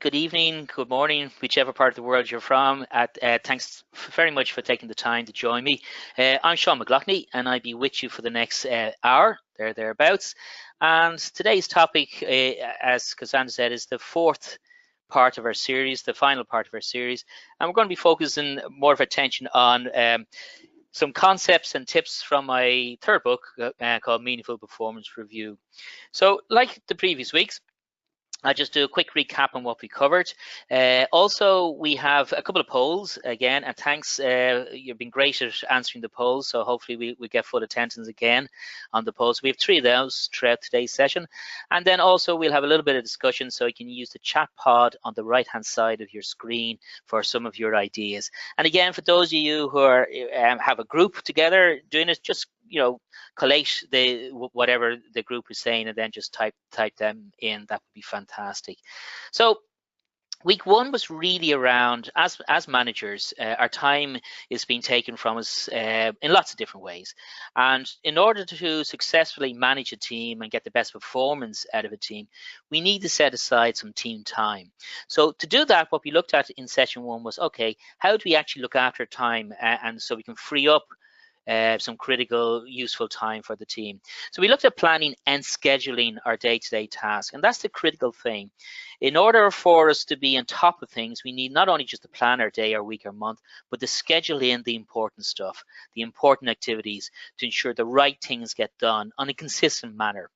good evening, good morning, whichever part of the world you're from. Thanks very much for taking the time to join me. I'm Sean McLaughlin, and I'll be with you for the next hour, thereabouts. And today's topic, as Cassandra said, is the fourth part of our series, the final part of our series. And we're going to be focusing more of attention on some concepts and tips from my third book called Meaningful Performance Review. So, like the previous weeks, I'll just do a quick recap on what we covered. Also, we have a couple of polls again, and thanks. You've been great at answering the polls, so hopefully we get full attendance again on the polls. We have 3 of those throughout today's session. And then also we'll have a little bit of discussion, so you can use the chat pod on the right-hand side of your screen for some of your ideas. And again, for those of you who are have a group together doing it, just collate whatever the group is saying and then just type them in. That would be fantastic. So week 1 was really around, as managers, our time is being taken from us in lots of different ways. And in order to successfully manage a team and get the best performance out of a team, we need to set aside some team time. So to do that, what we looked at in session 1 was, okay, how do we actually look after time and so we can free up some critical, useful time for the team. So we looked at planning and scheduling our day-to-day tasks, and that's the critical thing. In order for us to be on top of things, we need not only just to plan our day, or week, or month, but to schedule in the important stuff, the important activities, to ensure the right things get done on a consistent manner.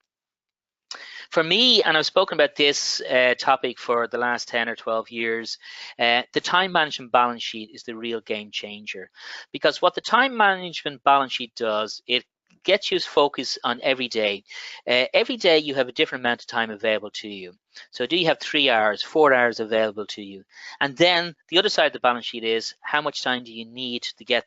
For me, and I've spoken about this topic for the last 10 or 12 years, the time management balance sheet is the real game changer. Because what the time management balance sheet does, it gets you focus on every day. Every day you have a different amount of time available to you. So do you have 3 hours, 4 hours available to you? And then the other side of the balance sheet is how much time do you need to get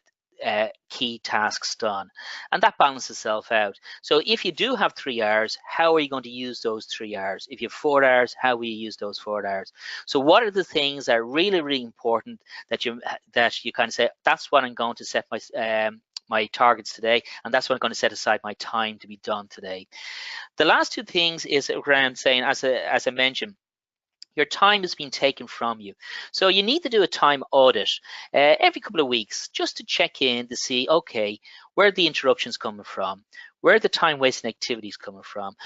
key tasks done, and that balances itself out. So if you do have 3 hours, how are you going to use those 3 hours? If you have 4 hours, how will you use those 4 hours? So what are the things that are really, really important that you kind of say, that's what I'm going to set my targets today, and that's what I'm going to set aside my time to be done today. The last 2 things is around saying, as I mentioned, your time is being taken from you. So you need to do a time audit every couple of weeks just to check in to see, okay, where are the interruptions coming from? Where are the time wasting activities coming from?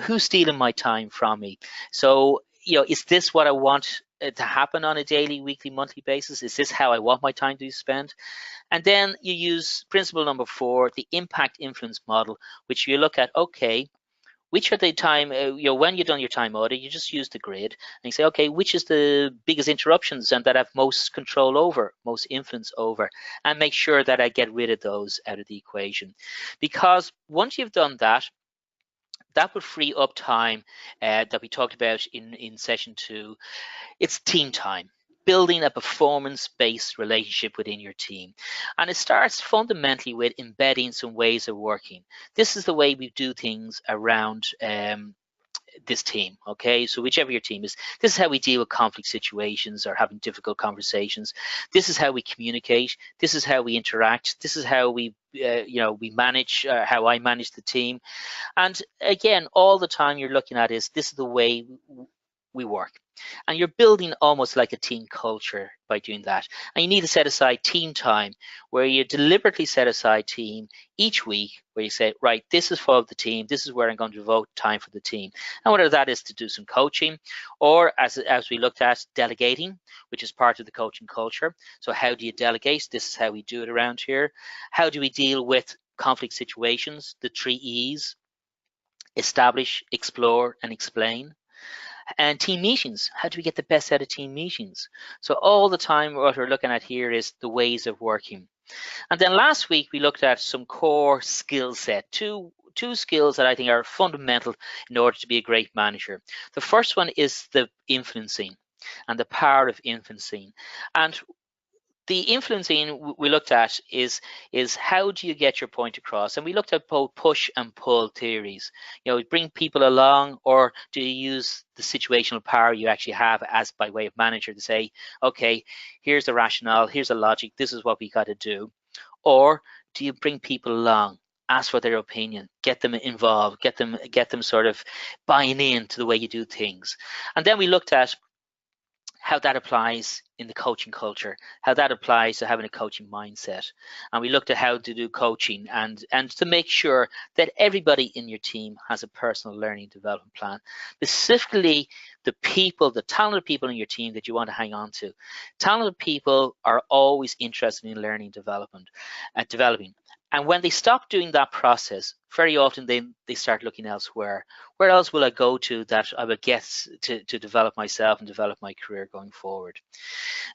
Who's stealing my time from me? So, is this what I want to happen on a daily, weekly, monthly basis? Is this how I want my time to be spent? And then you use principle number 4, the impact influence model, which you look at, okay, which are the time, when you've done your time audit, you just use the grid and you say, okay, which is the biggest interruptions and that I have most control over, most influence over, and make sure that I get rid of those out of the equation. Because once you've done that, that would free up time that we talked about in session 2. It's team time. Building a performance-based relationship within your team. And it starts fundamentally with embedding some ways of working. This is the way we do things around this team, okay? So whichever your team is, this is how we deal with conflict situations or having difficult conversations. This is how we communicate. This is how we interact. This is how we we manage, how I manage the team. And again, all the time you're looking at is, this is the way we work. And you're building almost like a team culture by doing that. And you need to set aside team time, where you deliberately set aside team each week, where you say, right, this is for the team, this is where I'm going to devote time for the team. And whether that is to do some coaching, or as we looked at, delegating, which is part of the coaching culture. So how do you delegate? This is how we do it around here. How do we deal with conflict situations? The 3 E's: establish, explore, and explain. And team meetings, how do we get the best out of team meetings? So all the time what we're looking at here is the ways of working. And then last week we looked at some core skill set, two skills that I think are fundamental in order to be a great manager. The first one is the influencing and the power of influencing. And the influencing we looked at is how do you get your point across? And we looked at both push and pull theories. Bring people along, or do you use the situational power you actually have as by way of manager to say, okay, here's the rationale, here's the logic, this is what we got to do? Or do you bring people along, ask for their opinion, get them involved, get them sort of buying in to the way you do things? And then we looked at how that applies in the coaching culture, how that applies to having a coaching mindset. And we looked at how to do coaching and to make sure that everybody in your team has a personal learning development plan, specifically the people, the talented people in your team that you want to hang on to. Talented people are always interested in learning development and developing. And when they stop doing that process, very often they start looking elsewhere. Where else will I go to that I will get to develop myself and develop my career going forward?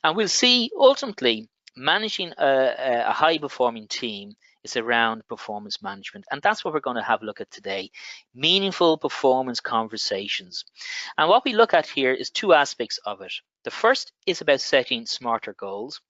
And we'll see ultimately managing a high performing team is around performance management. And that's what we're going to have a look at today, meaningful performance conversations. And what we look at here is two aspects of it. The first is about setting smarter goals.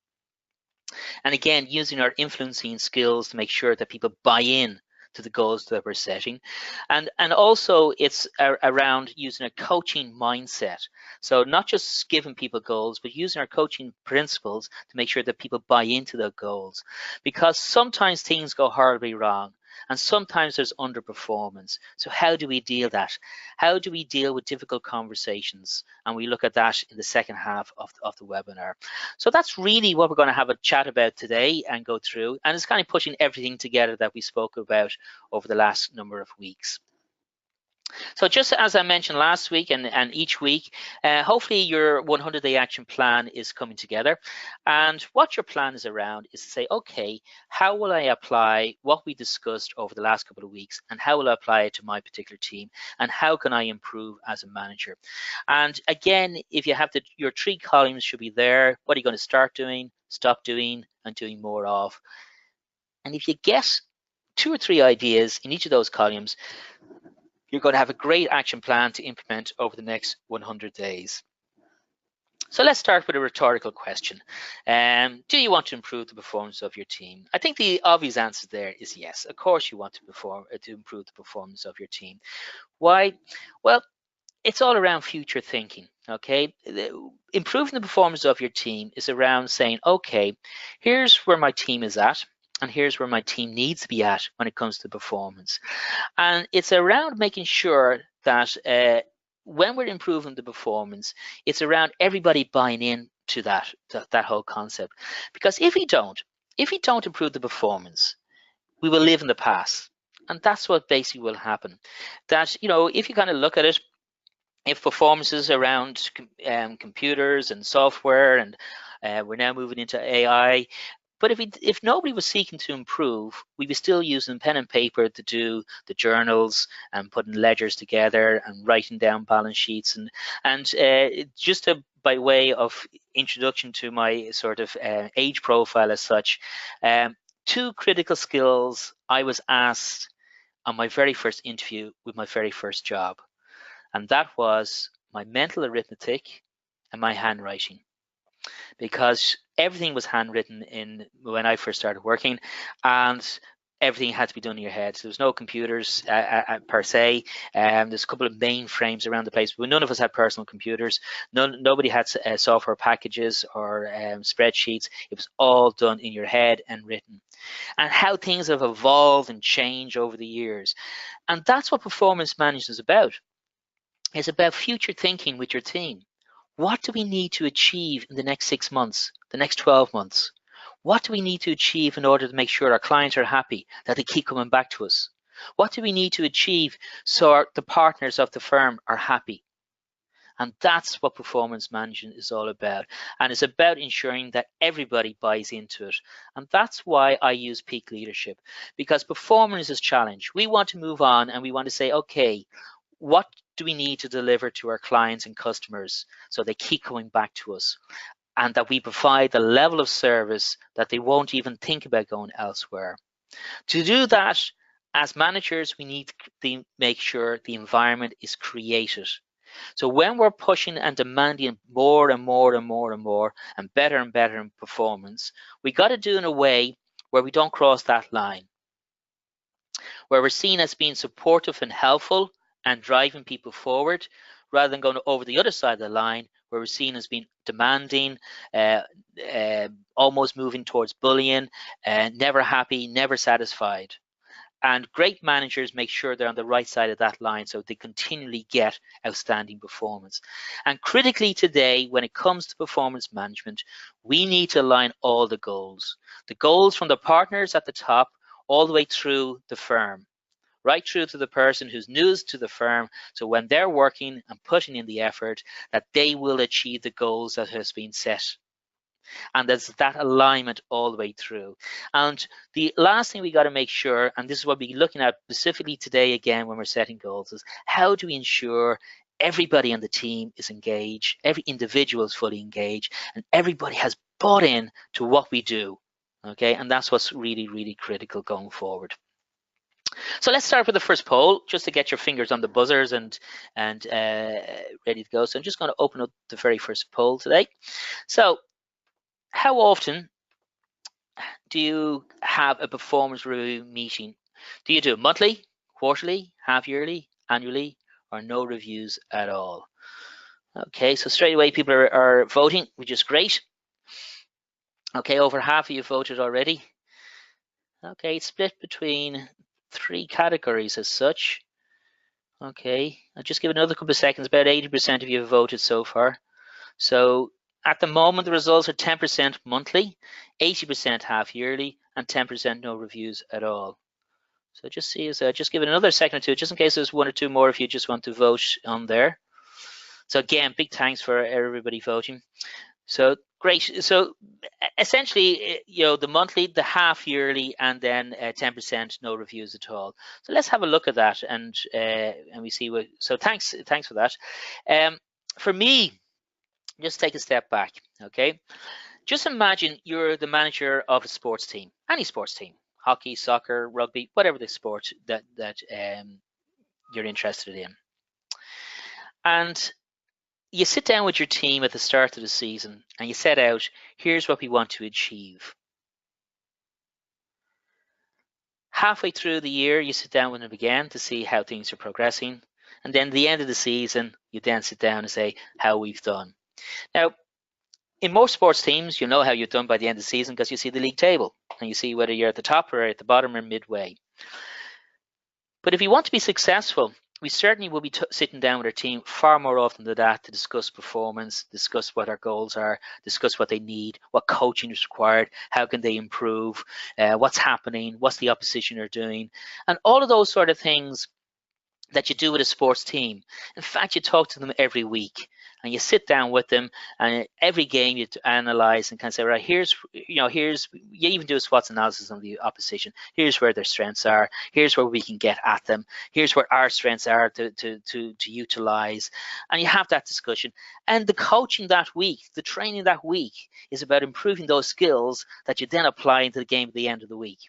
And again, using our influencing skills to make sure that people buy in to the goals that we're setting. And also it's around using a coaching mindset. So not just giving people goals, but using our coaching principles to make sure that people buy into the goals. Because sometimes things go horribly wrong. And sometimes there's underperformance. So how do we deal that? How do we deal with difficult conversations? And we look at that in the second half of the webinar. So that's really what we're going to have a chat about today and go through. And it's kind of putting everything together that we spoke about over the last number of weeks. So just as I mentioned last week and each week, hopefully your 100-day action plan is coming together. And what your plan is around is to say, okay, how will I apply what we discussed over the last couple of weeks, and how will I apply it to my particular team, and how can I improve as a manager? And again, if you have your 3 columns should be there. What are you going to start doing, stop doing, and doing more of? And if you get 2 or 3 ideas in each of those columns, you're going to have a great action plan to implement over the next 100 days. So let's start with a rhetorical question. Do you want to improve the performance of your team? I think the obvious answer there is yes. Of course you want to improve the performance of your team. Why? Well, it's all around future thinking, okay? Improving the performance of your team is around saying, okay, here's where my team is at, and here's where my team needs to be at when it comes to performance. And it's around making sure that when we're improving the performance, it's around everybody buying in to that whole concept. Because if we don't improve the performance, we will live in the past. And that's what basically will happen. That, you know, if you kind of look at it, if performance is around computers and software, and we're now moving into AI, but if nobody was seeking to improve, we'd be still using pen and paper to do the journals and putting ledgers together and writing down balance sheets. And just by way of introduction to my sort of age profile as such, 2 critical skills I was asked on my very first interview with my very first job. And that was my mental arithmetic and my handwriting. Because everything was handwritten in when I first started working, and everything had to be done in your head. So there was no computers per se. There's a couple of mainframes around the place, but none of us had personal computers. Nobody had software packages or spreadsheets. It was all done in your head and written. And how things have evolved and changed over the years. And that's what performance management is about. It's about future thinking with your team. What do we need to achieve in the next 6 months, the next 12 months? What do we need to achieve in order to make sure our clients are happy, that they keep coming back to us? What do we need to achieve so the partners of the firm are happy? And that's what performance management is all about. And it's about ensuring that everybody buys into it. And that's why I use peak leadership, because performance is challenge. We want to move on and we want to say, okay, what do we need to deliver to our clients and customers so they keep coming back to us, and that we provide the level of service that they won't even think about going elsewhere? To do that, as managers, we need to make sure the environment is created. So when we're pushing and demanding more and more and more and more and better in performance, we got to do it in a way where we don't cross that line, where we're seen as being supportive and helpful and driving people forward, rather than going over the other side of the line where we're seen as being demanding, almost moving towards bullying, never happy, never satisfied. And great managers make sure they're on the right side of that line so they continually get outstanding performance. And critically today, when it comes to performance management, we need to align all the goals from the partners at the top all the way through the firm, right through to the person who's new to the firm. So when they're working and putting in the effort, that they will achieve the goals that has been set. And there's that alignment all the way through. And the last thing we got to make sure, and this is what we're looking at specifically today again when we're setting goals, is how do we ensure everybody on the team is engaged, every individual is fully engaged, and everybody has bought in to what we do. Okay, and that's what's really, really critical going forward. So let's start with the first poll, just to get your fingers on the buzzers and ready to go. So I'm just going to open up the very first poll today. So how often do you have a performance review meeting? Do you do it monthly, quarterly, half yearly, annually, or no reviews at all? Okay, so straight away people are voting, which is great. Okay, over half of you voted already. Okay, it's split between 3 categories as such. Okay, I'll just give it another couple of seconds. About 80% of you have voted so far. So at the moment, the results are 10% monthly, 80% half yearly, and 10% no reviews at all. So just see, just give it another second or two, just in case there's 1 or 2 more if you just want to vote on there. So again, big thanks for everybody voting. So great. So essentially, the monthly, the half yearly, and then 10% no reviews at all. So let's have a look at that, and we see what. So thanks for that. For me, just take a step back. Okay, just imagine you're the manager of a sports team, any sports team, hockey, soccer, rugby, whatever the sport that you're interested in, and you sit down with your team at the start of the season and you set out, here's what we want to achieve. Halfway through the year, you sit down with them again to see how things are progressing. And then at the end of the season, you then sit down and say how we've done. Now, in most sports teams, you know how you've done by the end of the season because you see the league table and you see whether you're at the top or at the bottom or midway. But if you want to be successful, we certainly will be sitting down with our team far more often than that to discuss performance, discuss what our goals are, discuss what they need, what coaching is required, how can they improve, what's happening, what's the opposition are doing, and all of those sort of things that you do with a sports team. In fact, you talk to them every week and you sit down with them, and every game you analyze and kind of say, right, here's you even do a SWOT analysis on the opposition. Here's where their strengths are. Here's where we can get at them. Here's where our strengths are to utilize. And you have that discussion. And the coaching that week, the training that week is about improving those skills that you then apply into the game at the end of the week.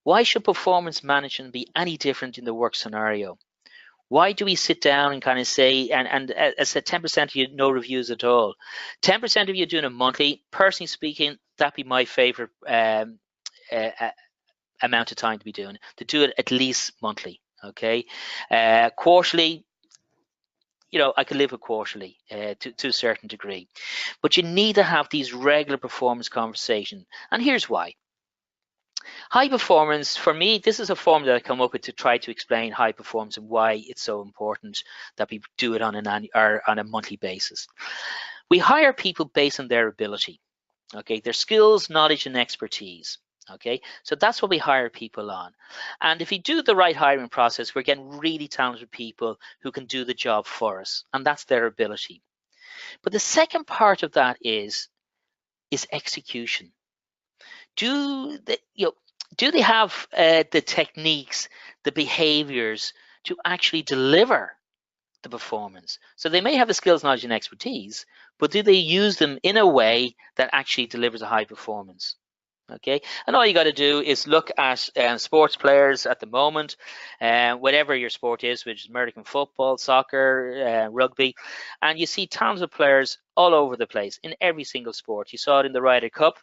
Why should performance management be any different in the work scenario? Why do we sit down and kind of say, and as I said, 10% of you no reviews at all? 10% of you doing it monthly. Personally speaking, that'd be my favorite amount of time to be doing, to do it at least monthly. Okay, quarterly, I could live with quarterly to a certain degree, but you need to have these regular performance conversations, and here's why. High performance, for me, this is a formula that I come up with to try to explain high performance and why it's so important that we do it on a monthly basis. We hire people based on their ability, okay, their skills, knowledge, and expertise. Okay, so that's what we hire people on. And if we do the right hiring process, we're getting really talented people who can do the job for us, and that's their ability. But the second part of that is execution. Do they have the techniques, the behaviors to actually deliver the performance? So they may have the skills, knowledge, and expertise, but do they use them in a way that actually delivers a high performance? Okay, and all you got to do is look at sports players at the moment, whatever your sport is, which is American football, soccer, rugby, and you see tons of players all over the place in every single sport. You saw it in the Ryder Cup.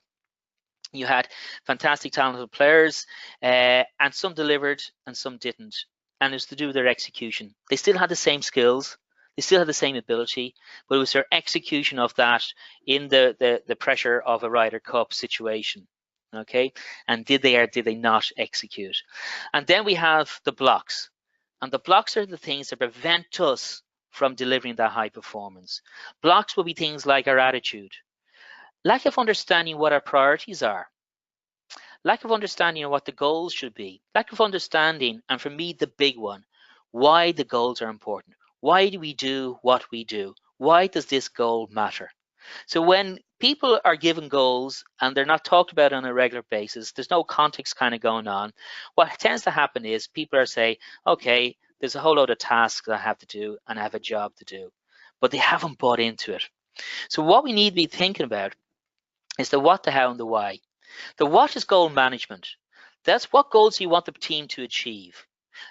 You had fantastic talented players, and some delivered and some didn't, and it's to do with their execution. They still had the same skills, they still had the same ability, but it was their execution of that in the pressure of a Ryder Cup situation. Okay, and did they or did they not execute? And then we have the blocks, and the blocks are the things that prevent us from delivering that high performance. Blocks will be things like our attitude, lack of understanding what our priorities are, lack of understanding of what the goals should be, lack of understanding, and for me, the big one, why the goals are important. Why do we do what we do? Why does this goal matter? So when people are given goals and they're not talked about on a regular basis, there's no context kind of going on. What tends to happen is people are saying, okay, there's a whole load of tasks that I have to do and I have a job to do, but they haven't bought into it. So what we need to be thinking about is the what, the how, and the why. The what is goal management. That's what goals do you want the team to achieve?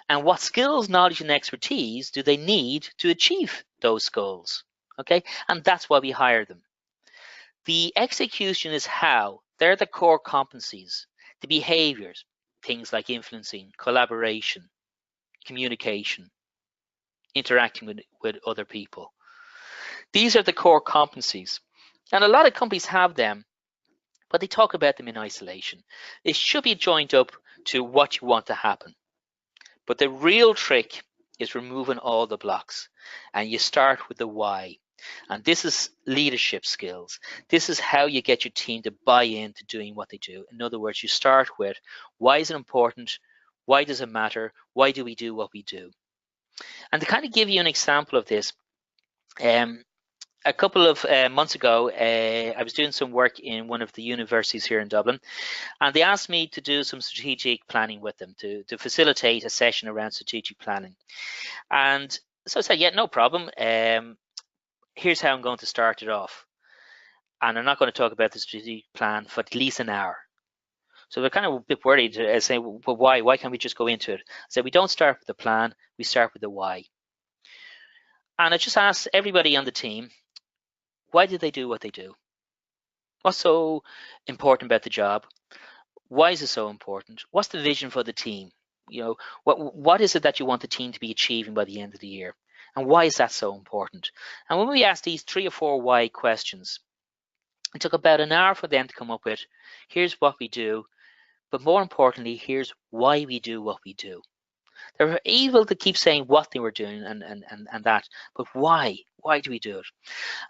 And what skills, knowledge, and expertise do they need to achieve those goals? Okay, and that's why we hire them. The execution is how. They're the core competencies, the behaviors, things like influencing, collaboration, communication, interacting with other people. These are the core competencies. And a lot of companies have them, but they talk about them in isolation. It should be joined up to what you want to happen. But the real trick is removing all the blocks, and you start with the why. And this is leadership skills. This is how you get your team to buy into doing what they do. In other words, you start with why is it important? Why does it matter? Why do we do what we do? And to kind of give you an example of this, a couple of months ago, I was doing some work in one of the universities here in Dublin, and they asked me to do some strategic planning with them, to facilitate a session around strategic planning. And so I said, yeah, no problem. Here's how I'm going to start it off. And I'm not going to talk about the strategic plan for at least an hour. So they're kind of a bit worried, saying, well, why? Why can't we just go into it? I said, we don't start with the plan, we start with the why. And I just asked everybody on the team, why did they do what they do? What's so important about the job? Why is it so important? What's the vision for the team? You know, what is it that you want the team to be achieving by the end of the year? And why is that so important? And when we asked these 3 or 4 why questions, it took about an hour for them to come up with, here's what we do, but more importantly, here's why we do what we do. They were able to keep saying what they were doing and that, but why? Why do we do it?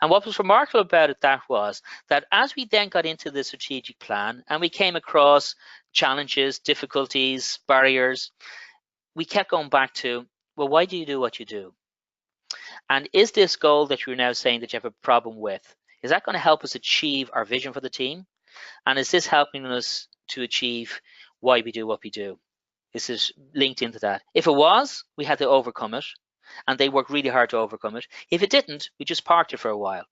And what was remarkable about it that was that as we then got into the strategic plan and we came across challenges, difficulties, barriers, we kept going back to, well, why do you do what you do? And is this goal that you're now saying that you have a problem with, is that going to help us achieve our vision for the team? And is this helping us to achieve why we do what we do? Is this linked into that? If it was, we had to overcome it, and they worked really hard to overcome it. If it didn't, we just parked it for a while,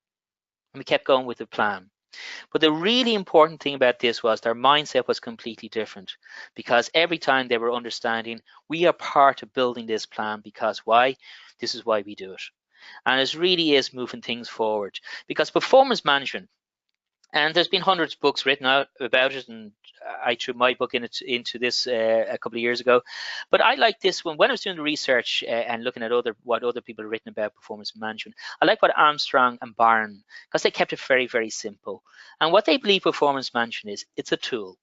and we kept going with the plan. But the really important thing about this was their mindset was completely different, because every time they were understanding, we are part of building this plan, because why? This is why we do it. And it really is moving things forward, because performance management, and there's been hundreds of books written out about it, and I threw my book into this a couple of years ago. But I like this one. When I was doing the research and looking at what other people have written about performance management, I like what Armstrong and Barron, because they kept it very, very simple. And what they believe performance management is, it's a tool.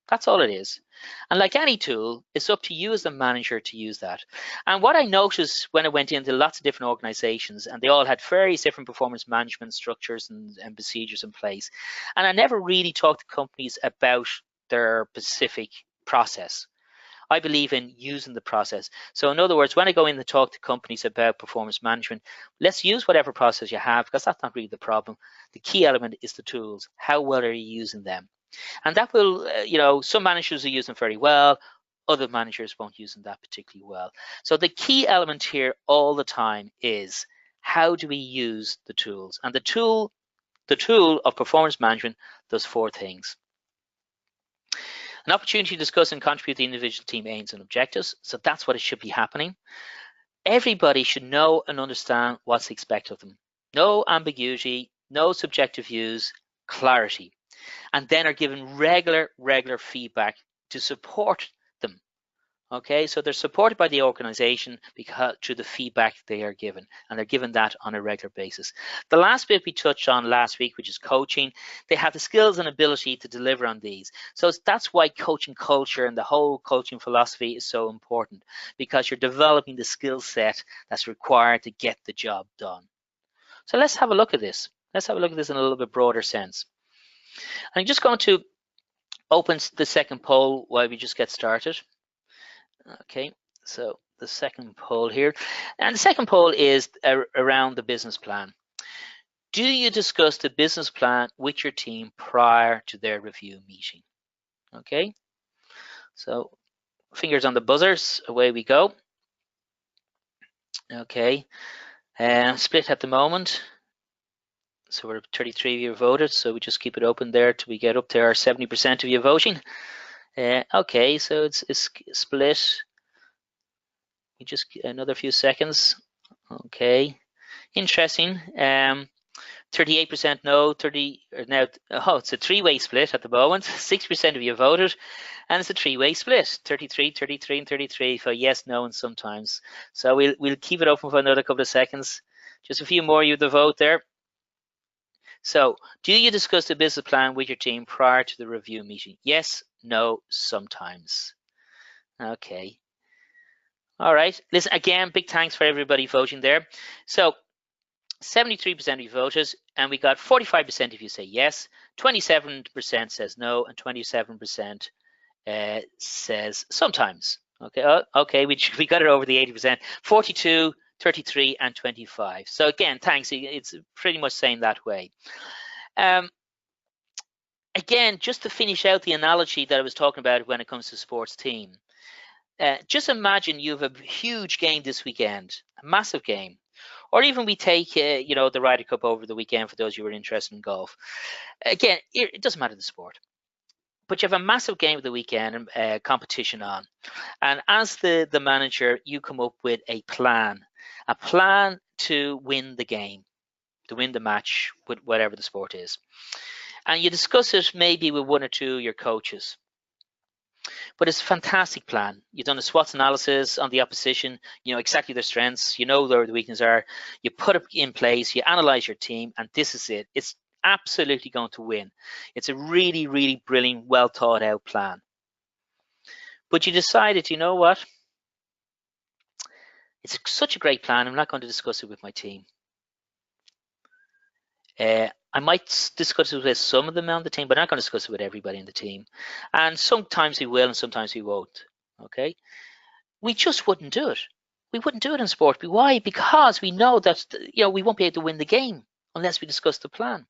That's all it is. And like any tool, it's up to you as the manager to use that. And what I noticed when I went into lots of different organizations, and they all had very different performance management structures and procedures in place, and I never really talked to companies about their specific process. I believe in using the process. So in other words, when I go in and talk to companies about performance management, let's use whatever process you have, because that's not really the problem. The key element is the tools. How well are you using them? And that will, some managers will use them very well, other managers won't use them that particularly well. So the key element here all the time is, how do we use the tools? And the tool of performance management does 4 things. An opportunity to discuss and contribute to the individual team aims and objectives. So that's what it should be happening. Everybody should know and understand what's expected of them. No ambiguity, no subjective views, clarity. And then are given regular feedback to support them. Okay, so they're supported by the organization because through the feedback they are given, and they're given that on a regular basis. The last bit we touched on last week, which is coaching, they have the skills and ability to deliver on these. So that's why coaching culture and the whole coaching philosophy is so important, because you're developing the skill set that's required to get the job done. So let's have a look at this. Let's have a look at this in a little bit broader sense. I'm just going to open the second poll while we just get started. Okay, so the second poll here, and the second poll is around the business plan. Do you discuss the business plan with your team prior to their review meeting? Okay, so fingers on the buzzers, away we go. Okay, split at the moment. So we're 33 of you voted, so we just keep it open there till we get up to our 70% of you voting. Okay, so it's split. We just another few seconds. Okay, interesting. 38% no, 30 or now. Oh, it's a three-way split at the moment. 6% of you voted, and it's a three-way split. 33, 33, and 33 for yes, no, and sometimes. So we'll keep it open for another couple of seconds. Just a few more you to vote there. So, do you discuss the business plan with your team prior to the review meeting? Yes, no, sometimes. Okay. All right. Listen, again, big thanks for everybody voting there. So 73% of you voted, and we got 45% of you say yes, 27% says no, and 27% says sometimes. Okay, okay, we got it over the 80%. 42, 33, and 25. So again, thanks. It's pretty much saying that way. Again, just to finish out the analogy that I was talking about when it comes to sports team. Just imagine you have a huge game this weekend, a massive game, or even we take, the Ryder Cup over the weekend for those who are interested in golf. Again, it doesn't matter the sport, but you have a massive game of the weekend competition on, and as the manager, you come up with a plan to win the game, to win the match with whatever the sport is, and you discuss it maybe with one or two of your coaches. But it's a fantastic plan. You've done a SWOT analysis on the opposition, you know exactly their strengths, you know where the weaknesses are, you put it in place, you analyze your team, and this is it. It's absolutely going to win. It's a really, really brilliant, well thought out plan. But you decided, you know what? It's such a great plan, I'm not going to discuss it with my team. I might discuss it with some of them on the team, but I'm not going to discuss it with everybody in the team. And sometimes we will, and sometimes we won't. Okay, we just wouldn't do it. We wouldn't do it in sport. Why? Because we know that we won't be able to win the game unless we discuss the plan.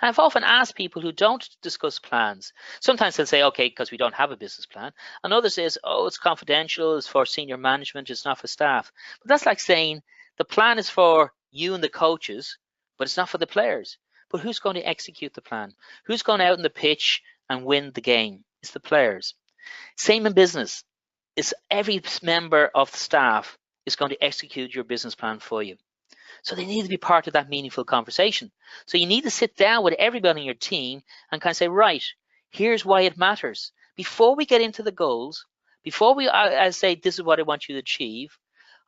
And I've often asked people who don't discuss plans. Sometimes they'll say, okay, because we don't have a business plan. And others says, oh, it's confidential, it's for senior management, it's not for staff. But that's like saying the plan is for you and the coaches, but it's not for the players. But who's going to execute the plan? Who's going out on the pitch and win the game? It's the players. Same in business. It's every member of the staff is going to execute your business plan for you. So they need to be part of that meaningful conversation. So you need to sit down with everybody on your team and kind of say, right, here's why it matters. Before we get into the goals, before we say, this is what I want you to achieve,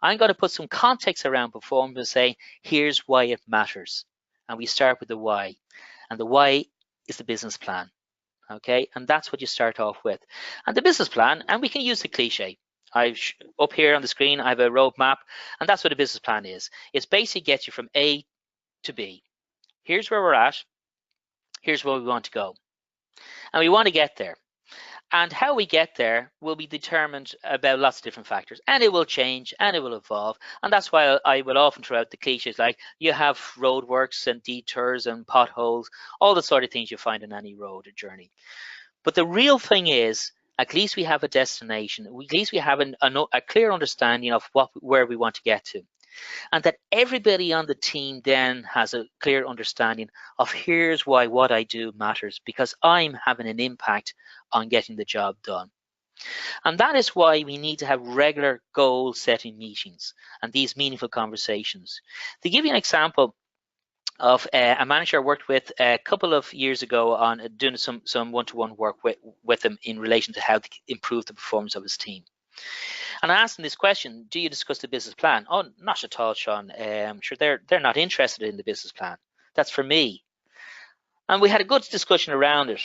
I'm going to put some context around performance and say, here's why it matters. And we start with the why. And the why is the business plan. Okay, and that's what you start off with. And the business plan, and we can use the cliche. Up here on the screen, I have a roadmap, and that's what a business plan is. It's basically gets you from A to B. Here's where we're at. Here's where we want to go. And we want to get there. And how we get there will be determined about lots of different factors, and it will change and it will evolve. And that's why I will often throw out the cliches like you have roadworks and detours and potholes, all the sort of things you find in any road or journey. But the real thing is, at least we have a destination. At least we have a clear understanding of where we want to get to. And that everybody on the team then has a clear understanding of here's why what I do matters, because I'm having an impact on getting the job done. And that is why we need to have regular goal setting meetings and these meaningful conversations. To give you an example of a manager I worked with a couple of years ago on doing some one-to-one work with him in relation to how to improve the performance of his team. And I asked them this question: do you discuss the business plan? Oh, not at all, Sean. Sure, they're not interested in the business plan. That's for me. And we had a good discussion around it.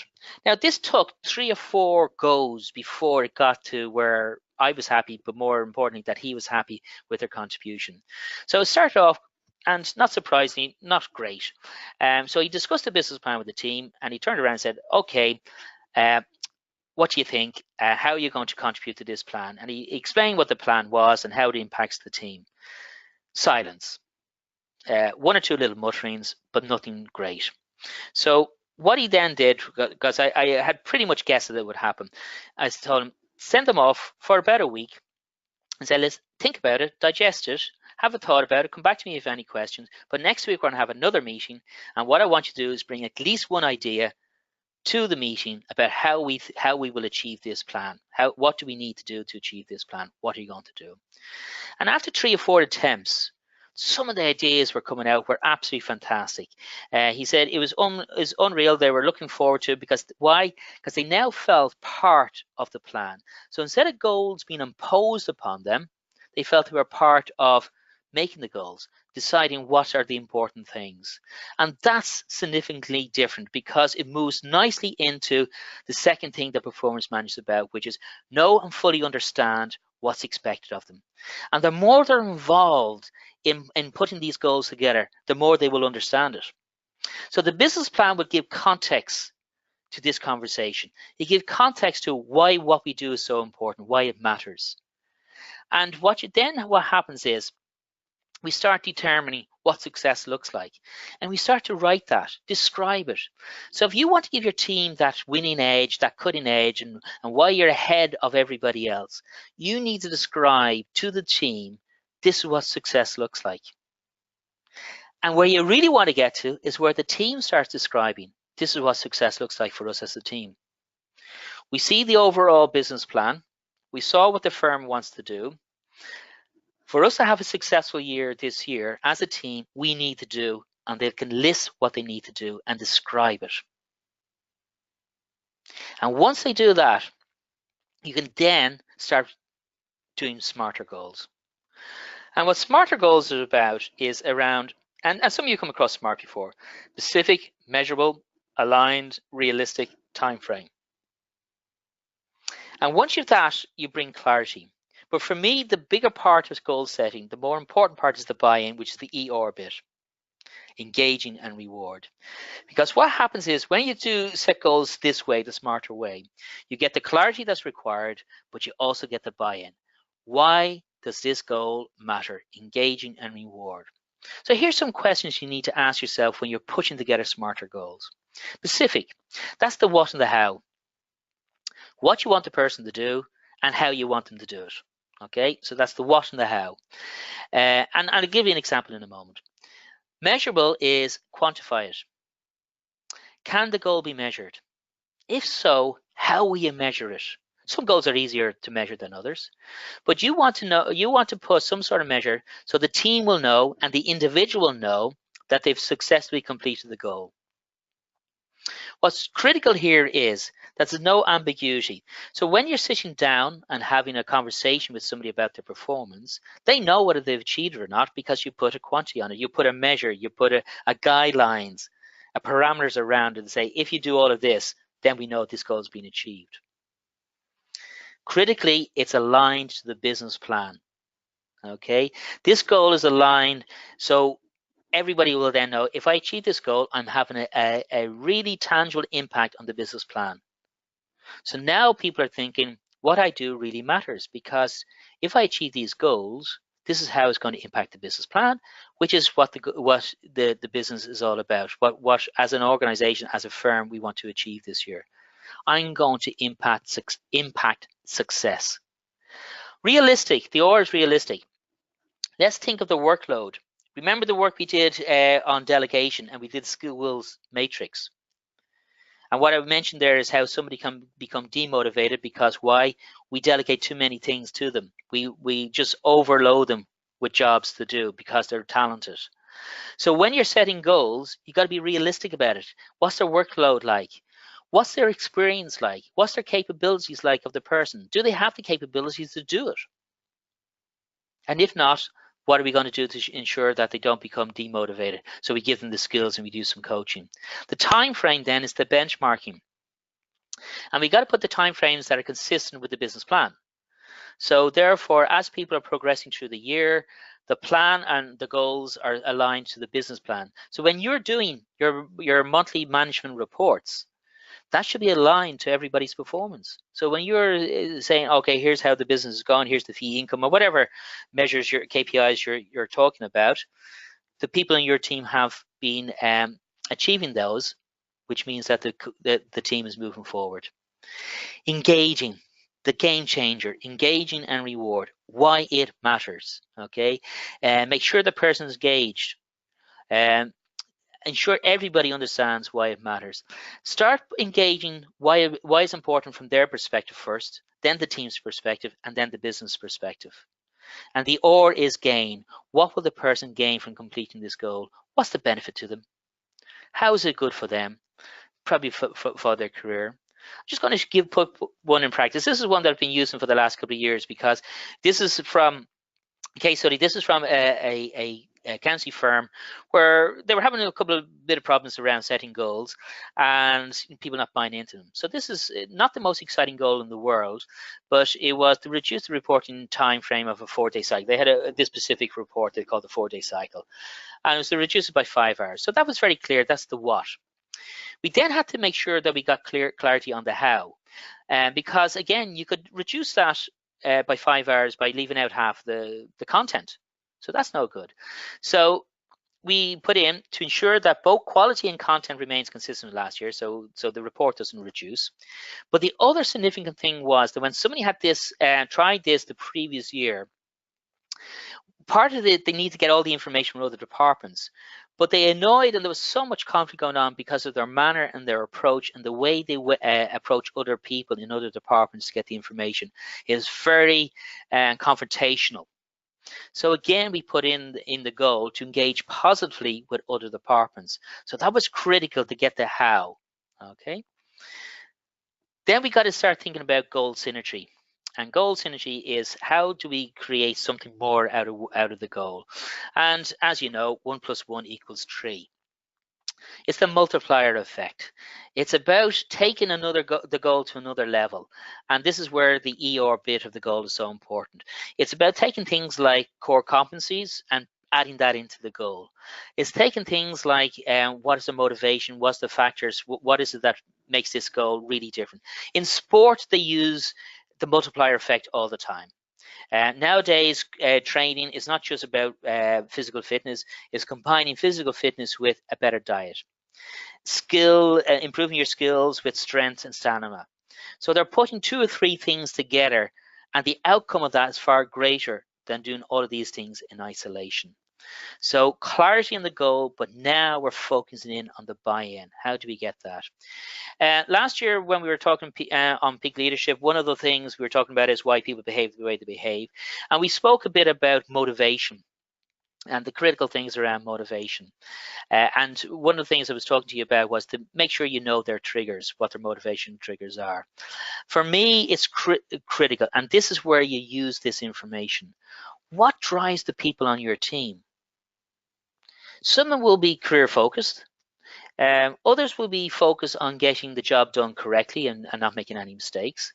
Now, this took 3 or 4 goes before it got to where I was happy, but more importantly, that he was happy with their contribution. So it started off, and not surprisingly, not great. So he discussed the business plan with the team, and he turned around and said, okay, what do you think? How are you going to contribute to this plan? And he explained what the plan was and how it impacts the team. Silence. 1 or 2 little mutterings, but nothing great. So what he then did, because I had pretty much guessed that it would happen, I told him, send them off for about a week and say, let's think about it, digest it, have a thought about it, come back to me if you have any questions. But next week we're going to have another meeting, and what I want you to do is bring at least one idea to the meeting about how we will achieve this plan. What do we need to do to achieve this plan? What are you going to do? And after 3 or 4 attempts, some of the ideas were coming out were absolutely fantastic. He said it was unreal. They were looking forward to it because why? Because they now felt part of the plan. So instead of goals being imposed upon them, they felt they were part of making the goals, deciding what are the important things. And that's significantly different because it moves nicely into the second thing that performance management is about, which is know and fully understand what's expected of them. And the more they're involved in putting these goals together, the more they will understand it. So the business plan would give context to this conversation. It gives context to why what we do is so important, why it matters. And what happens is we start determining what success looks like. And we start to write that, describe it. So if you want to give your team that winning edge, that cutting edge, and why you're ahead of everybody else, you need to describe to the team, this is what success looks like. And where you really want to get to is where the team starts describing, this is what success looks like for us as a team. We see the overall business plan. We saw what the firm wants to do. For us to have a successful year this year as a team, we need to do, and they can list what they need to do and describe it. And once they do that, you can then start doing smarter goals. And what smarter goals is about is around, and some of you come across SMART before, specific, measurable, aligned, realistic, time frame. And once you've that, you bring clarity. But for me, the bigger part of goal setting, the more important part is the buy-in, which is the ER bit, engaging and reward. Because what happens is when you do set goals this way, the smarter way, you get the clarity that's required, but you also get the buy-in. Why does this goal matter? Engaging and reward. So here's some questions you need to ask yourself when you're putting together smarter goals. Specific, that's the what and the how. What you want the person to do and how you want them to do it. Okay, so that's the what and the how. And I'll give you an example in a moment. Measurable is quantify it. Can the goal be measured? If so, how will you measure it? Some goals are easier to measure than others, but you want to put some sort of measure so the team will know and the individual will know that they've successfully completed the goal. What's critical here is that there's no ambiguity. So when you're sitting down and having a conversation with somebody about their performance, they know whether they've achieved it or not because you put a quantity on it, you put a measure, you put a guidelines, a parameters around it and say, if you do all of this, then we know this goal has been achieved. Critically, it's aligned to the business plan. Okay, this goal is aligned so everybody will then know if I achieve this goal, I'm having a really tangible impact on the business plan. So now people are thinking, what I do really matters because if I achieve these goals, this is how it's going to impact the business plan, which is what the business is all about. What as an organization, as a firm, we want to achieve this year. I'm going to impact success. Realistic, the R is realistic. Let's think of the workload. Remember the work we did on delegation and we did skills matrix. And what I mentioned there is how somebody can become demotivated because why? We delegate too many things to them. We just overload them with jobs to do because they're talented. So when you're setting goals, you got to be realistic about it. What's their workload like? What's their experience like? What's their capabilities like of the person? Do they have the capabilities to do it? And if not, what are we going to do to ensure that they don't become demotivated? So we give them the skills and we do some coaching. The time frame then is the benchmarking. And we got to put the time frames that are consistent with the business plan. So therefore, as people are progressing through the year, the plan and the goals are aligned to the business plan. So when you're doing your monthly management reports, that should be aligned to everybody's performance. So when you're saying, okay, here's how the business is going, here's the fee income, or whatever measures, your KPIs you're talking about, the people in your team have been achieving those, which means that the team is moving forward. Engaging, the game changer, engaging and reward, why it matters, okay? Make sure the person is engaged. Ensure everybody understands why it matters. Start engaging why it's important from their perspective first, then the team's perspective, and then the business perspective. And the OR is gain. What will the person gain from completing this goal? What's the benefit to them? How is it good for them? Probably for their career. I'm just going to put one in practice. This is one that I've been using for the last couple of years because this is from case study. This is from a accountancy firm where they were having a couple of bit of problems around setting goals and people not buying into them. So this is not the most exciting goal in the world, but it was to reduce the reporting time frame of a 4-day cycle. They had this specific report they called the 4-day cycle, and it was to reduce it by 5 hours. So that was very clear. That's the what. We then had to make sure that we got clarity on the how, because again, you could reduce that by 5 hours by leaving out half the content. So that's no good. So we put in to ensure that both quality and content remains consistent with last year, so the report doesn't reduce. But the other significant thing was that when somebody had this tried this the previous year, part of it, they need to get all the information from other departments, but they annoyed, and there was so much conflict going on because of their manner and their approach and the way they approach other people in other departments to get the information. It was very confrontational. So again, we put in the goal to engage positively with other departments. So that was critical to get the how. Okay. Then we got to start thinking about goal synergy. And goal synergy is how do we create something more out of the goal? And as you know, 1 + 1 = 3. It's the multiplier effect. It's about taking the goal to another level. And this is where the ER bit of the goal is so important. It's about taking things like core competencies and adding that into the goal. It's taking things like what is the motivation, what's the factors, what is it that makes this goal really different. In sport, they use the multiplier effect all the time. Nowadays, training is not just about physical fitness, it's combining physical fitness with a better diet. Improving your skills with strength and stamina. So they're putting 2 or 3 things together, and the outcome of that is far greater than doing all of these things in isolation. So clarity on the goal, but now we're focusing in on the buy-in. How do we get that? Last year, when we were talking on peak leadership, one of the things we were talking about is why people behave the way they behave. And we spoke a bit about motivation and the critical things around motivation. And one of the things I was talking to you about was to make sure you know their triggers, what their motivation triggers are. For me, it's critical, and this is where you use this information. What drives the people on your team? Some of them will be career focused. Others will be focused on getting the job done correctly and not making any mistakes.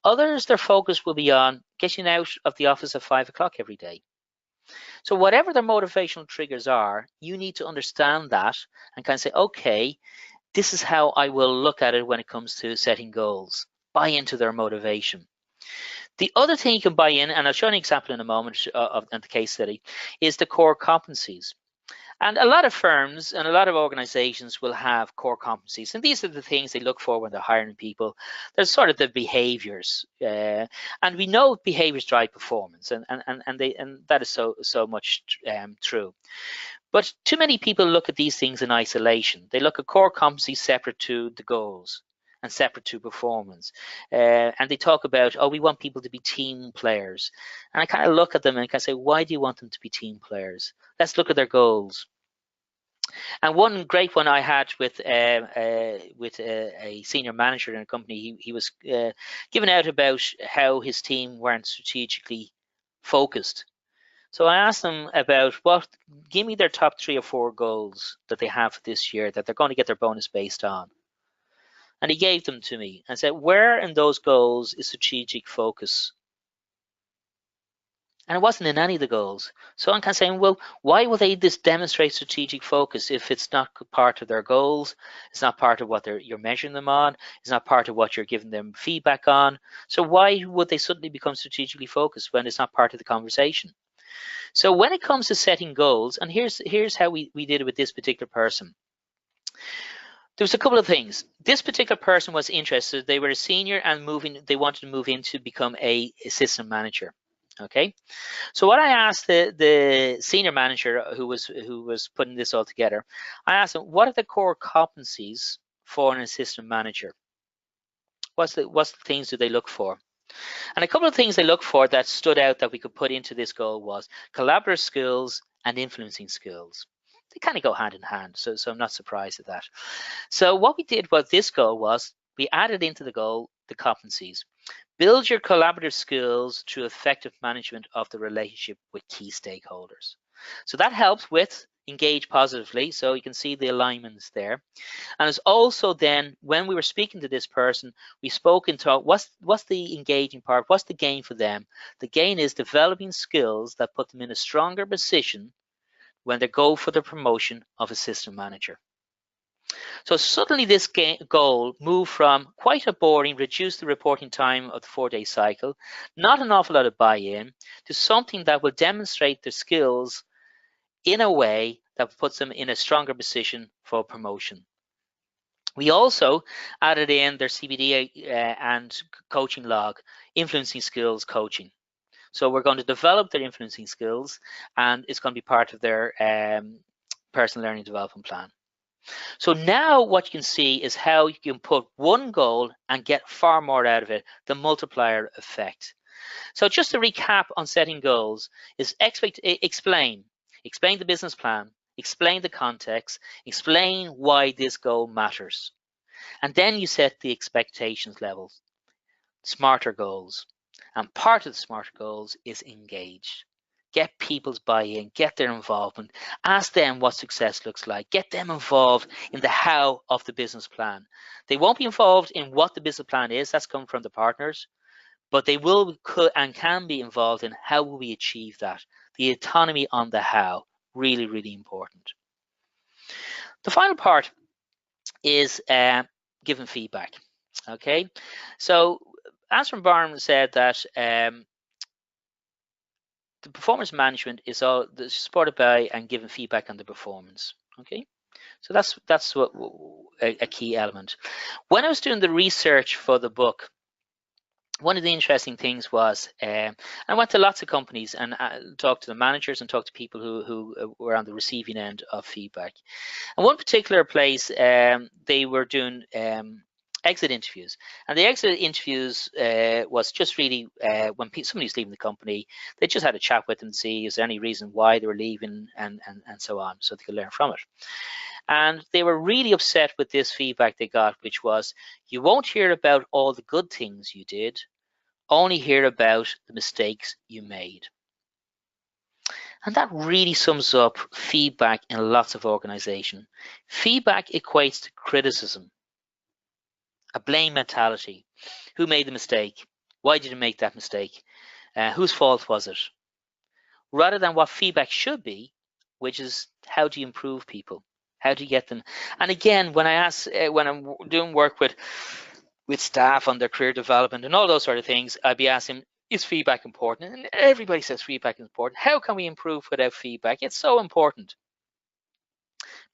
Others, their focus will be on getting out of the office at 5 o'clock every day. So whatever their motivational triggers are, you need to understand that and kind of say, okay, this is how I will look at it when it comes to setting goals. Buy into their motivation. The other thing you can buy in, and I'll show an example in a moment of the case study, is the core competencies. And a lot of firms and a lot of organizations will have core competencies. And these are the things they look for when they're hiring people. They're sort of the behaviors. And we know behaviors drive performance, and that is so much true. But too many people look at these things in isolation. They look at core competencies separate to the goals and separate to performance. And they talk about, oh, we want people to be team players. And I kind of look at them and I say, why do you want them to be team players? Let's look at their goals. And one great one I had with a senior manager in a company, he was giving out about how his team weren't strategically focused. So I asked them about give me their top 3 or 4 goals that they have this year that they're going to get their bonus based on. And he gave them to me and said, where in those goals is strategic focus? And it wasn't in any of the goals. So I'm kind of saying, well, why will they demonstrate strategic focus if it's not part of their goals? It's not part of what you're measuring them on. It's not part of what you're giving them feedback on. So why would they suddenly become strategically focused when it's not part of the conversation? So when it comes to setting goals, and here's how we did it with this particular person. There was a couple of things. This particular person was interested. They were a senior and they wanted to move in to become a assistant manager. Okay. So what I asked the senior manager who was putting this all together, I asked him, what are the core competencies for an assistant manager? What's the things do they look for? And a couple of things they look for that stood out that we could put into this goal was collaborative skills and influencing skills. They kind of go hand in hand, so I'm not surprised at that. So what we did with this goal was we added into the goal the competencies. Build your collaborative skills through effective management of the relationship with key stakeholders. So that helps with engage positively. So you can see the alignments there. And it's also then when we were speaking to this person, we spoke into what's the engaging part, what's the gain for them? The gain is developing skills that put them in a stronger position when they go for the promotion of assistant manager. So suddenly this goal moved from quite a boring, reduce the reporting time of the 4-day cycle, not an awful lot of buy-in, to something that will demonstrate their skills in a way that puts them in a stronger position for promotion. We also added in their CPD and coaching log, influencing skills coaching. So we're going to develop their influencing skills, and it's going to be part of their personal learning development plan. So now what you can see is how you can put one goal and get far more out of it, the multiplier effect. So just to recap on setting goals is explain the business plan, explain the context, explain why this goal matters. And then you set the expectations levels, smarter goals. And part of the smarter goals is engage. Get people's buy-in, get their involvement, ask them what success looks like, get them involved in the how of the business plan. They won't be involved in what the business plan is, that's coming from the partners, but they will and can be involved in how will we achieve that. The autonomy on the how, really, really important. The final part is giving feedback. Okay, so Answer Barham said that the performance management is all supported by and giving feedback on the performance. Okay, so that's what a key element. When I was doing the research for the book, one of the interesting things was I went to lots of companies and talked to the managers and talked to people who were on the receiving end of feedback. And one particular place, they were doing exit interviews, and the exit interviews was just really when somebody's leaving the company, they just had a chat with them to see is there any reason why they were leaving and so on, so they could learn from it. And they were really upset with this feedback they got, which was, you won't hear about all the good things you did, only hear about the mistakes you made. And that really sums up feedback in lots of organizations. Feedback equates to criticism, a blame mentality. Who made the mistake? Why did you make that mistake? Whose fault was it? Rather than what feedback should be, which is how do you improve people? How do you get them? And again, when I'm doing work with staff on their career development and all those sort of things, I'd be asking, is feedback important? And everybody says feedback is important. How can we improve without feedback? It's so important.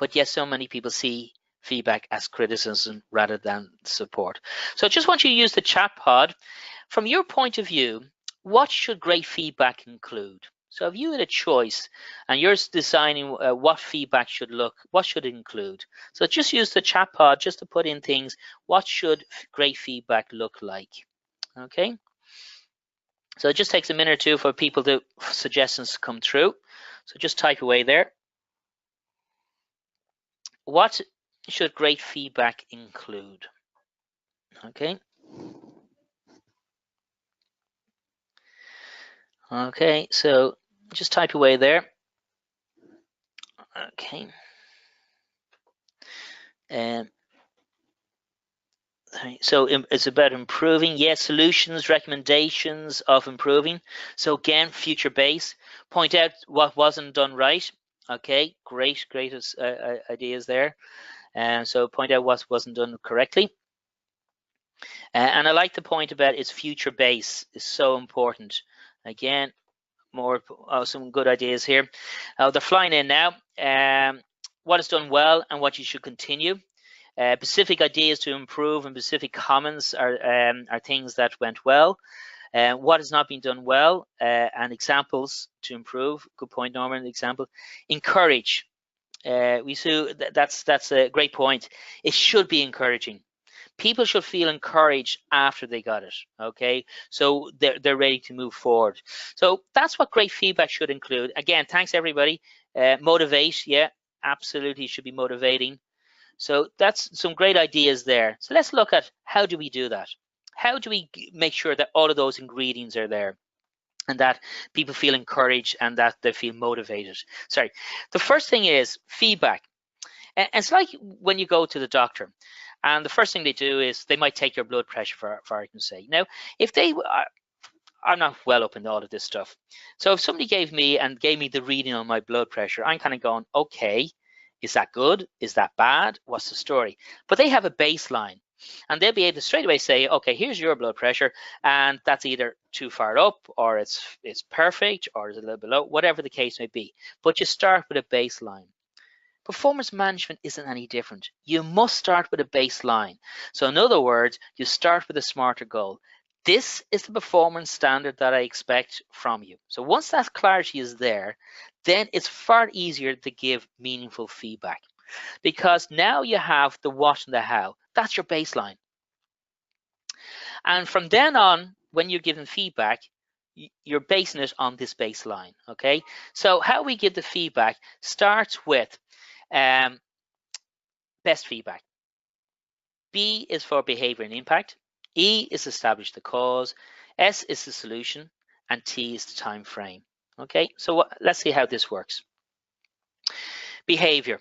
But yes, so many people see feedback as criticism rather than support. So I just want you to use the chat pod. From your point of view, what should great feedback include? So if you had a choice and you're designing what feedback should what should it include? So just use the chat pod just to put in things. What should great feedback look like? Okay. So it just takes a minute or two for people suggestions to come through. So just type away there. what should great feedback include? Okay. Okay, so just type away there. Okay. So it's about improving. Yes, solutions, recommendations of improving. So again, future base. Point out what wasn't done right. Okay, great ideas there. And so point out what wasn't done correctly. And I like the point about its future base is so important. Again, more some good ideas here. They're flying in now. What is done well and what you should continue. Specific ideas to improve and specific comments are things that went well. What has not been done well and examples to improve. Good point, Norman. Example. Encourage. We see that's a great point. It should be encouraging. People should feel encouraged after they got it. Okay, so they're ready to move forward. So that's what great feedback should include. Again, thanks everybody. Motivate, yeah, absolutely should be motivating. So that's some great ideas there. So let's look at how do we do that? How do we make sure that all of those ingredients are there and that people feel encouraged and that they feel motivated? Sorry. The first thing is feedback. And it's like when you go to the doctor and the first thing they do is they might take your blood pressure, for argument's sake. Now, if they are not well up in all of this stuff. So if somebody gave me the reading on my blood pressure, I'm kind of going, okay, is that good? Is that bad? What's the story? But they have a baseline and they'll be able to straight away say, okay, here's your blood pressure, and that's either too far up or it's perfect or it's a little below, whatever the case may be. But you start with a baseline. Performance management isn't any different. You must start with a baseline. So in other words, you start with a smarter goal. This is the performance standard that I expect from you. So once that clarity is there, then it's far easier to give meaningful feedback because now you have the what and the how. That's your baseline. And from then on, when you're giving feedback, you're basing it on this baseline. Okay. So how we give the feedback starts with best feedback. B is for behavior and impact. E is establish the cause. S is the solution. And T is the time frame. Okay, so let's see how this works. Behavior.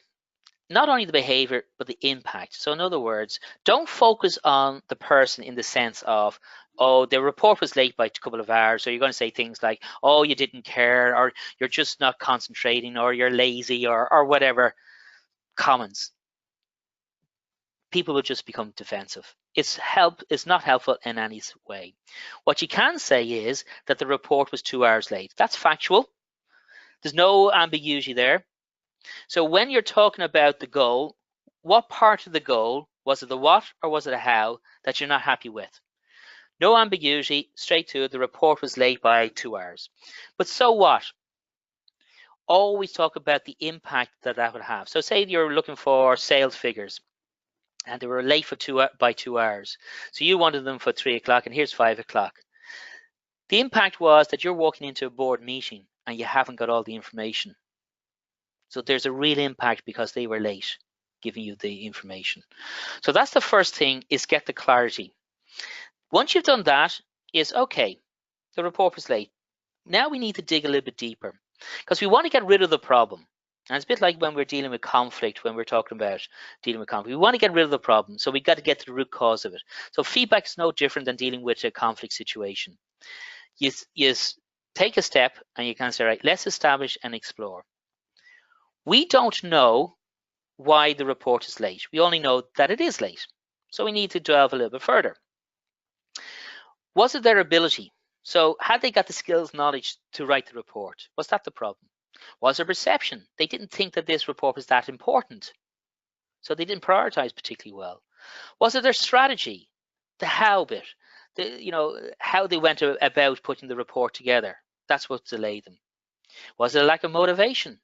Not only the behavior, but the impact. So in other words, don't focus on the person in the sense of, oh, the report was late by a couple of hours. So you're going to say things like, oh, you didn't care, or you're just not concentrating, or you're lazy, or whatever comments. People will just become defensive. It's not helpful in any way. What you can say is that the report was 2 hours late. That's factual. There's no ambiguity there. So when you're talking about the goal, what part of the goal, was it the what or was it a how, that you're not happy with? No ambiguity, straight to the report was late by 2 hours. But so what? Always talk about the impact that would have. So say you're looking for sales figures and they were late by 2 hours. So you wanted them for 3 o'clock and here's 5 o'clock. The impact was that you're walking into a board meeting and you haven't got all the information. So there's a real impact because they were late giving you the information. So that's the first thing, is get the clarity. Once you've done that, is okay, the report was late. Now we need to dig a little bit deeper because we want to get rid of the problem. And it's a bit like when we're dealing with conflict, when we're talking about dealing with conflict. We want to get rid of the problem, so we've got to get to the root cause of it. So feedback is no different than dealing with a conflict situation. You take a step and you can say, right, let's establish and explore. We don't know why the report is late. We only know that it is late. So we need to delve a little bit further. Was it their ability? So had they got the skills, knowledge to write the report? Was that the problem? Was there perception? They didn't think that this report was that important. So they didn't prioritize particularly well. Was it their strategy? The how bit? How they went about putting the report together? That's what delayed them. Was it a lack of motivation?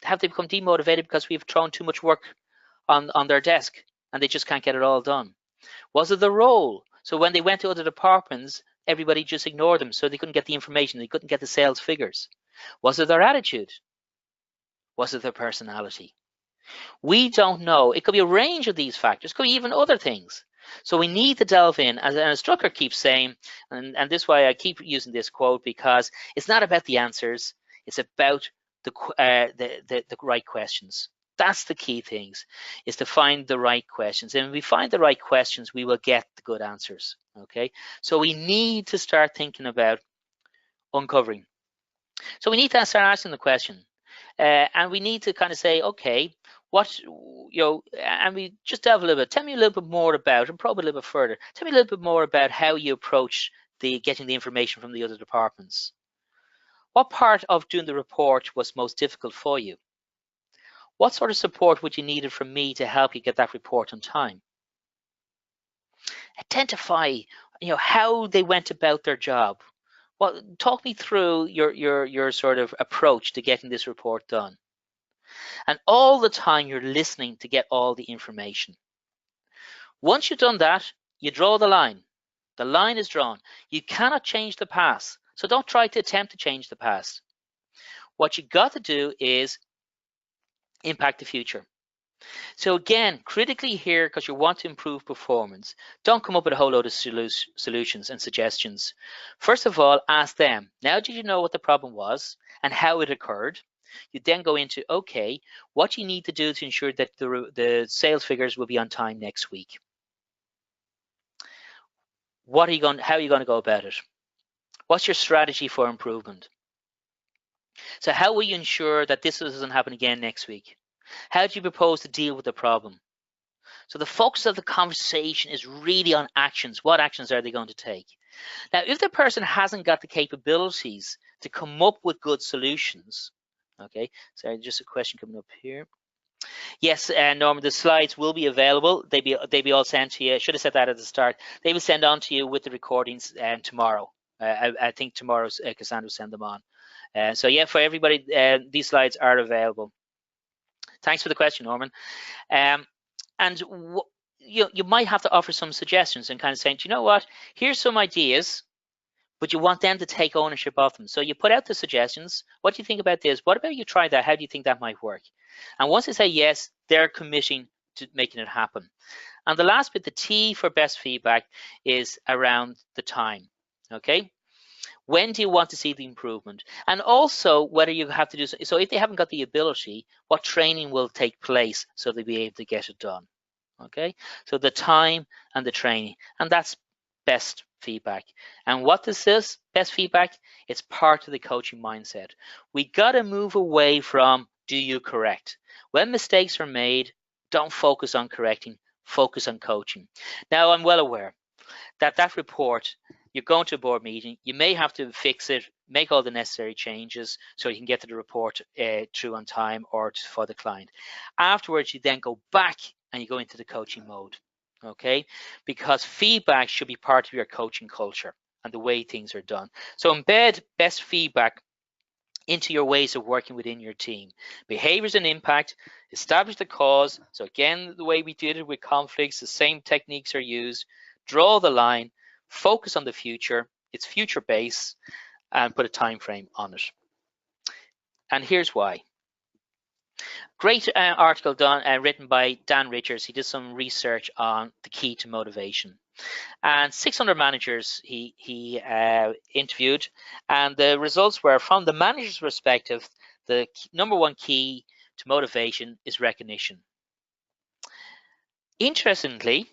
Have they become demotivated because we've thrown too much work on their desk and they just can't get it all done? Was it the role? So when they went to other departments, everybody just ignored them, so they couldn't get the information, they couldn't get the sales figures. Was it their attitude? Was it their personality? We don't know. It could be a range of these factors, could be even other things. So we need to delve in, as Drucker keeps saying, and this is why I keep using this quote, because it's not about the answers, it's about the right questions. That's the key things, is to find the right questions. And when we find the right questions, we will get the good answers, okay? So we need to start thinking about uncovering. So we need to start asking the question, and we need to kind of say, okay, what, and we just delve a little bit. Tell me a little bit more about, and probe a little bit further. Tell me a little bit more about how you approach getting the information from the other departments. What part of doing the report was most difficult for you? What sort of support would you need from me to help you get that report on time? Identify, how they went about their job. Well, talk me through your sort of approach to getting this report done. And all the time you're listening to get all the information. Once you've done that, you draw the line. The line is drawn. You cannot change the past. So don't try to attempt to change the past. What you got to do is impact the future. So again, critically here, because you want to improve performance, don't come up with a whole load of solutions and suggestions. First of all, ask them, now did you know what the problem was and how it occurred? You then go into, okay, what you need to do to ensure that the sales figures will be on time next week. How are you going to go about it? What's your strategy for improvement? So how will you ensure that this doesn't happen again next week? How do you propose to deal with the problem? So the focus of the conversation is really on actions. What actions are they going to take? Now, if the person hasn't got the capabilities to come up with good solutions, okay, sorry, just a question coming up here. Yes, Norman, the slides will be available. They be all sent to you. I should have said that at the start. They will send on to you with the recordings tomorrow. I think tomorrow's Cassandra will send them on. So yeah, for everybody, these slides are available. Thanks for the question, Norman. And you might have to offer some suggestions and kind of saying, do you know what? Here's some ideas, but you want them to take ownership of them. So you put out the suggestions. What do you think about this? What about you try that? How do you think that might work? And once they say yes, they're committing to making it happen. And the last bit, the T for best feedback, is around the time. Okay. When do you want to see the improvement? And also whether you have to do so if they haven't got the ability, what training will take place so they'll be able to get it done. Okay, so the time and the training, and that's best feedback. And what this is, best feedback, it's part of the coaching mindset. We got to move away from do you correct. When mistakes are made, don't focus on correcting, focus on coaching. Now, I'm well aware that that report, you're going to a board meeting, you may have to fix it, make all the necessary changes so you can get to the report through on time or for the client. Afterwards, you then go back and you go into the coaching mode, okay? Because feedback should be part of your coaching culture and the way things are done. So embed best feedback into your ways of working within your team. Behaviors and impact, establish the cause. So again, the way we did it with conflicts, the same techniques are used. Draw the line, focus on the future, it's future-based, and put a time frame on it. And here's why. Great article written by Dan Richards. He did some research on the key to motivation. And 600 managers he interviewed, and the results were, from the manager's perspective, the number one key to motivation is recognition. Interestingly,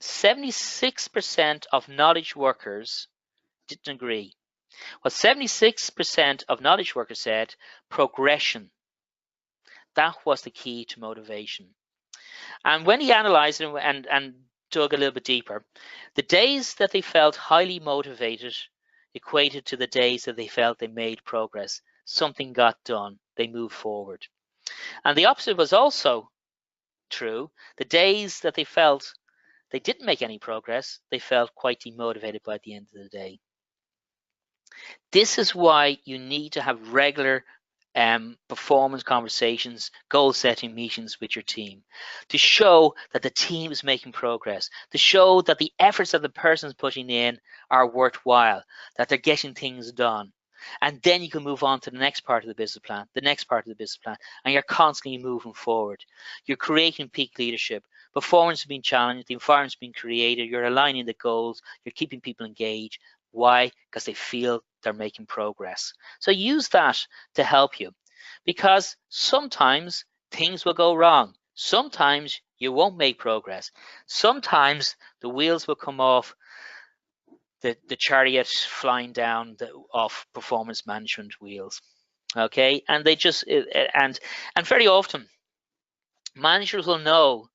76% of knowledge workers didn't agree. What 76% of knowledge workers said, progression. That was the key to motivation. And when he analyzed it and dug a little bit deeper, the days that they felt highly motivated equated to the days that they felt they made progress. Something got done. They moved forward. And the opposite was also true. The days that they felt they didn't make any progress, they felt quite demotivated by the end of the day. This is why you need to have regular performance conversations, goal setting meetings with your team, to show that the team is making progress, to show that the efforts that the person's putting in are worthwhile, that they're getting things done. And then you can move on to the next part of the business plan, the next part of the business plan, and you're constantly moving forward. You're creating peak leadership. Performance is being challenged, the environment's being created, you're aligning the goals, you're keeping people engaged. Why? Because they feel they're making progress. So use that to help you, because sometimes things will go wrong. Sometimes you won't make progress. Sometimes the wheels will come off the chariot flying down off performance management wheels. Okay, and they just and very often managers will know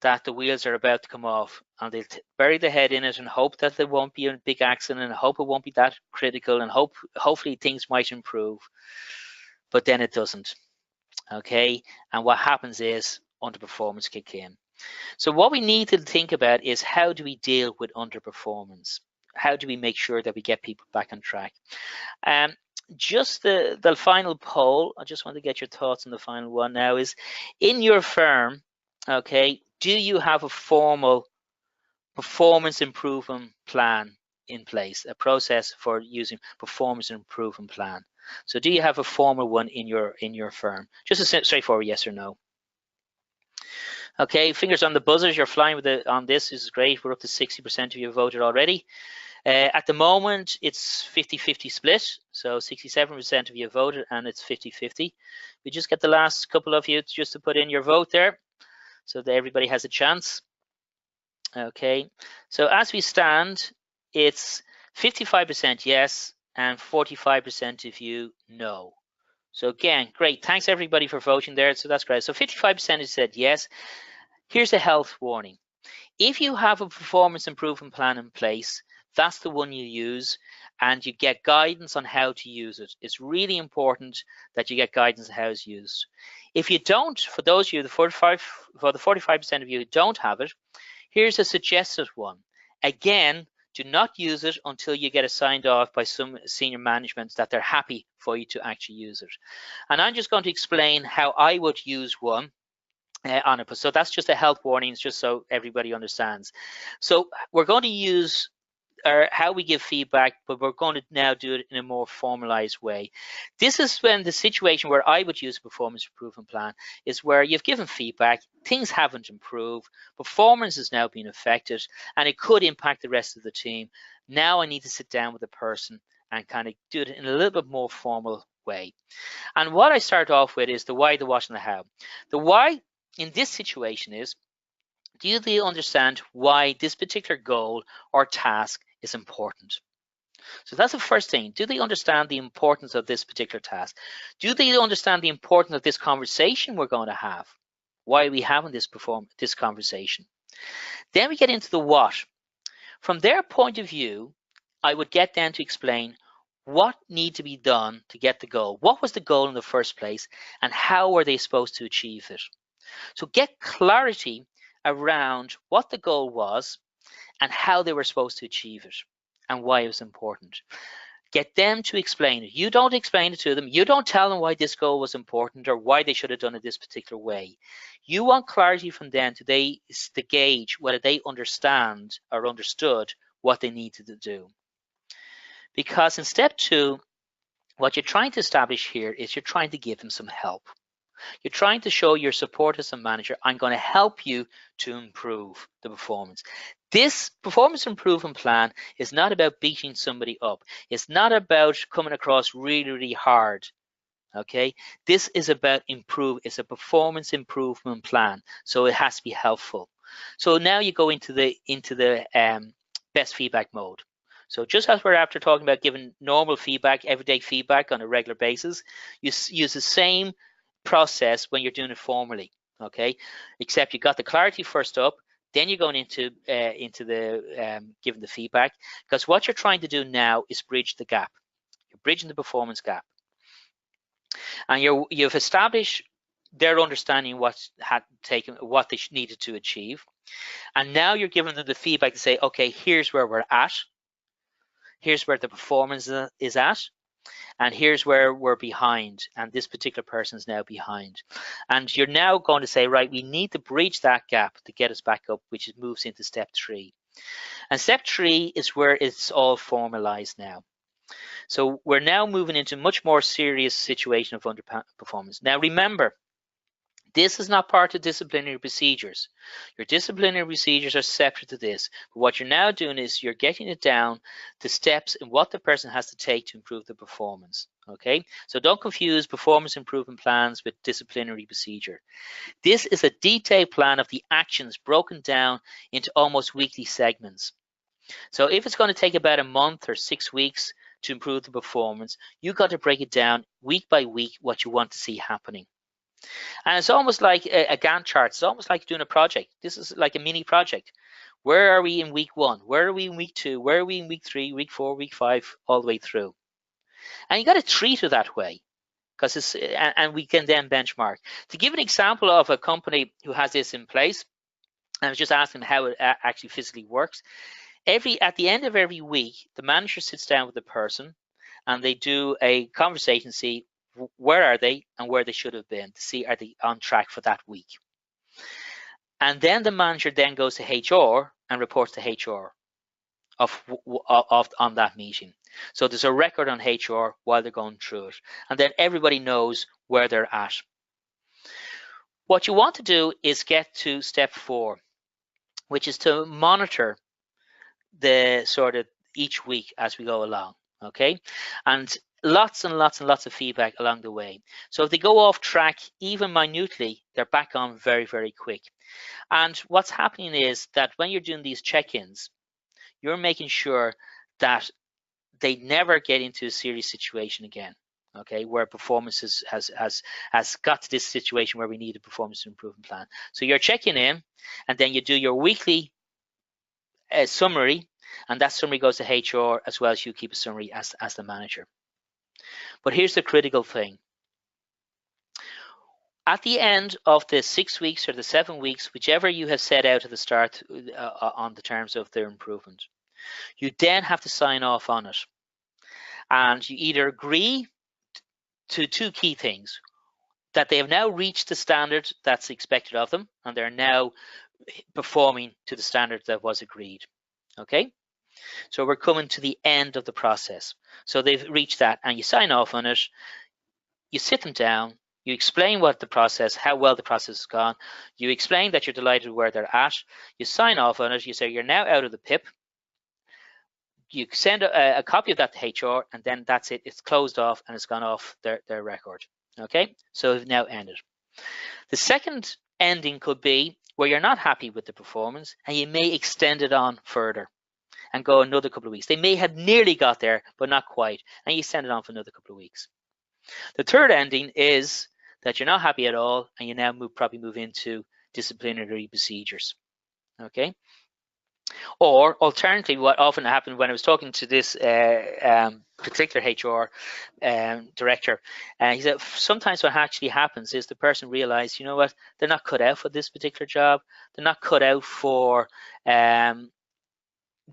that the wheels are about to come off, and they'll bury their head in it and hope that there won't be a big accident, and hope it won't be that critical, and hopefully things might improve. But then it doesn't. Okay, and what happens is underperformance kick in. So what we need to think about is, how do we deal with underperformance? How do we make sure that we get people back on track? Just the final poll, I just want to get your thoughts on the final one now, is in your firm, okay, do you have a formal performance improvement plan in place, a process for using performance improvement plan? So do you have a formal one in your firm? Just a straightforward yes or no. Okay, fingers on the buzzers, you're flying with it on this. This is great. We're up to 60% of you voted already. At the moment, it's 50-50 split. So 67% of you voted, and it's 50-50. We just get the last couple of you just to put in your vote there, so that everybody has a chance. Okay, so as we stand, it's 55% yes and 45% of you no. So again, great. Thanks everybody for voting there. So that's great. So 55% has said yes. Here's a health warning. If you have a performance improvement plan in place, that's the one you use, and you get guidance on how to use it. It's really important that you get guidance on how it's used. If you don't, for those of you, the 45% of you who don't have it, here's a suggested one. Again, do not use it until you get it signed off by some senior management that they're happy for you to actually use it. And I'm just going to explain how I would use one on it. So that's just a health warning, just so everybody understands. So we're going to use how we give feedback, but we're going to now do it in a more formalized way. This is when the situation where I would use a performance improvement plan is where you've given feedback, things haven't improved, performance has now been affected, and it could impact the rest of the team. Now I need to sit down with the person and kind of do it in a little bit more formal way. And what I start off with is the why, the what, and the how. The why in this situation is, do they understand why this particular goal or task is important? So that's the first thing. Do they understand the importance of this particular task? Do they understand the importance of this conversation we're going to have? Why are we having this conversation? Then we get into the what. From their point of view, I would get them to explain what needs to be done to get the goal. What was the goal in the first place, and how were they supposed to achieve it? So get clarity around what the goal was and how they were supposed to achieve it and why it was important. Get them to explain it. You don't explain it to them. You don't tell them why this goal was important or why they should have done it this particular way. You want clarity from them to gauge whether they understand or understood what they needed to do. Because in step 2, what you're trying to establish here is you're trying to give them some help. You're trying to show your support as a manager, I'm going to help you to improve the performance. This performance improvement plan is not about beating somebody up. It's not about coming across really, really hard. Okay, this is about it's a performance improvement plan, so it has to be helpful. So now you go into the best feedback mode. So just as we're after talking about giving normal feedback, everyday feedback on a regular basis, you use the same process when you're doing it formally, okay? Except you got the clarity first up, then you're going into the giving the feedback, because what you're trying to do now is bridge the gap. You're bridging the performance gap, and you've established their understanding what they needed to achieve, and now you're giving them the feedback to say, okay, here's where we're at, here's where the performance is at, and here's where we're behind, and this particular person is now behind. And you're now going to say, right, we need to bridge that gap to get us back up, which moves into step 3. And step 3 is where it's all formalized now. So we're now moving into a much more serious situation of underperformance. Now remember, this is not part of disciplinary procedures. Your disciplinary procedures are separate to this. But what you're now doing is you're getting it down to steps in what the person has to take to improve the performance. Okay, so don't confuse performance improvement plans with disciplinary procedure. This is a detailed plan of the actions broken down into almost weekly segments. So if it's going to take about a month or 6 weeks to improve the performance, you've got to break it down week by week what you want to see happening. And it's almost like a Gantt chart. It's almost like doing a project. This is like a mini project. Where are we in week 1? Where are we in week 2? Where are we in week 3, week 4, week 5, all the way through? And you got to treat it that way, because it's and we can then benchmark. To give an example of a company who has this in place, I was just asking how it actually physically works. At the end of every week, the manager sits down with the person and they do a conversation, see where are they and where they should have been, to see are they on track for that week. And then the manager then goes to HR and reports to HR on that meeting. So there's a record on HR while they're going through it, and then everybody knows where they're at. What you want to do is get to step 4, which is to monitor the sort of each week as we go along. Okay, and lots and lots and lots of feedback along the way. So if they go off track even minutely, they're back on very, very quick. And what's happening is that when you're doing these check-ins, you're making sure that they never get into a serious situation again, okay, where performance has got to this situation where we need a performance improvement plan. So you're checking in, and then you do your weekly summary, and that summary goes to HR as well as you keep a summary as the manager. But here's the critical thing. At the end of the 6 weeks or the 7 weeks, whichever you have set out at the start on the terms of their improvement, you then have to sign off on it. And you either agree to 2 key things: that they have now reached the standard that's expected of them, and they're now performing to the standard that was agreed. Okay, so we're coming to the end of the process. So they've reached that, and you sign off on it. You sit them down. You explain what the process, how well the process has gone. You explain that you're delighted where they're at. You sign off on it. You say you're now out of the PIP. You send a copy of that to HR, and then that's it. It's closed off and it's gone off their record. Okay, so we've now ended. The second ending could be where you're not happy with the performance and you may extend it on further and go another couple of weeks. They may have nearly got there, but not quite, and you extend it on for another couple of weeks. The third ending is that you're not happy at all, and you now probably move into disciplinary procedures. Okay. Or alternatively, what often happened when I was talking to this particular HR director, he said sometimes what actually happens is the person realizes, you know what, they're not cut out for this particular job. They're not cut out for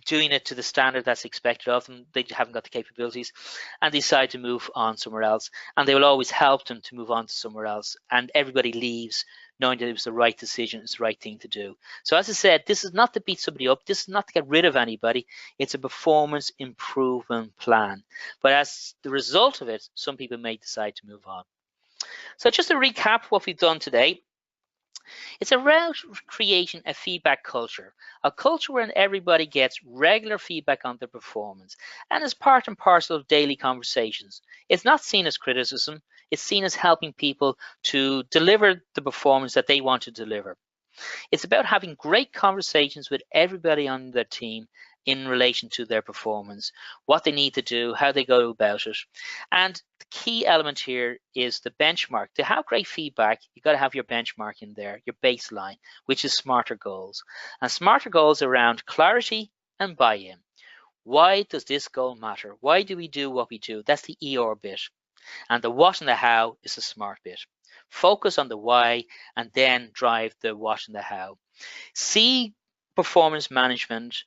doing it to the standard that's expected of them. They haven't got the capabilities, and decide to move on somewhere else. And they will always help them to move on to somewhere else. And everybody leaves knowing that it was the right decision, it's the right thing to do. So as I said, this is not to beat somebody up. This is not to get rid of anybody. It's a performance improvement plan. But as the result of it, some people may decide to move on. So just to recap what we've done today, it's around creating a feedback culture, a culture where everybody gets regular feedback on their performance and is part and parcel of daily conversations. It's not seen as criticism, it's seen as helping people to deliver the performance that they want to deliver. It's about having great conversations with everybody on their team in relation to their performance, what they need to do, how they go about it. And the key element here is the benchmark. To have great feedback, you've got to have your benchmark in there, your baseline, which is SMARTER goals. And SMARTER goals around clarity and buy-in. Why does this goal matter? Why do we do what we do? That's the ER bit. And the what and the how is the SMART bit. Focus on the why and then drive the what and the how. See performance management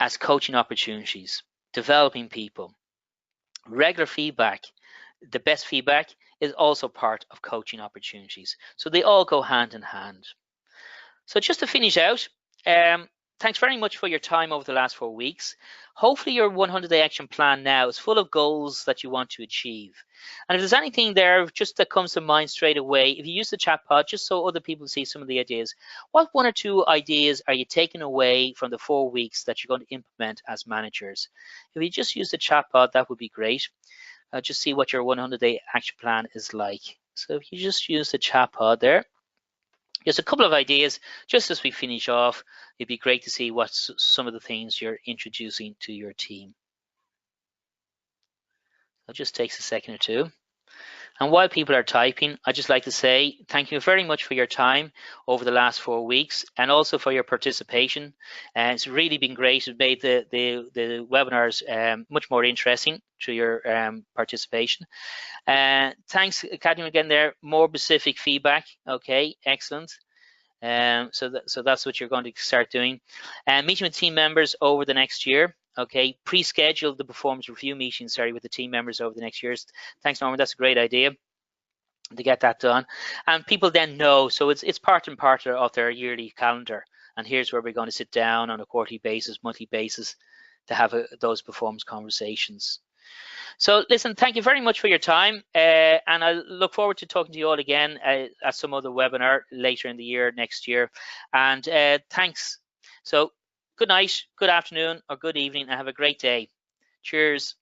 as coaching opportunities, developing people. Regular feedback, the best feedback, is also part of coaching opportunities. So they all go hand in hand. So just to finish out, thanks very much for your time over the last 4 weeks. Hopefully your 100-day action plan now is full of goals that you want to achieve. And if there's anything there just that comes to mind straight away, if you use the chat pod, just so other people see some of the ideas, what 1 or 2 ideas are you taking away from the 4 weeks that you're going to implement as managers? If you just use the chat pod, that would be great. Just see what your 100-day action plan is like. So if you just use the chat pod there, just a couple of ideas just as we finish off. It'd be great to see what's some of the things you're introducing to your team. It just takes a second or two. And while people are typing, I'd just like to say thank you very much for your time over the last 4 weeks and also for your participation. And it's really been great. It made the webinars much more interesting through your participation. Thanks, Catherine, again there. More specific feedback. Okay, excellent. So that's what you're going to start doing. Meeting with team members over the next year. Okay, pre-schedule the performance review meeting, with the team members over the next years. Thanks, Norman. That's a great idea to get that done. And people then know, so it's part and parcel of their yearly calendar. And here's where we're going to sit down on a quarterly basis, monthly basis to have those performance conversations. So listen, thank you very much for your time, and I look forward to talking to you all again at some other webinar later in the year, next year. And thanks. So good night, good afternoon, or good evening, and have a great day. Cheers.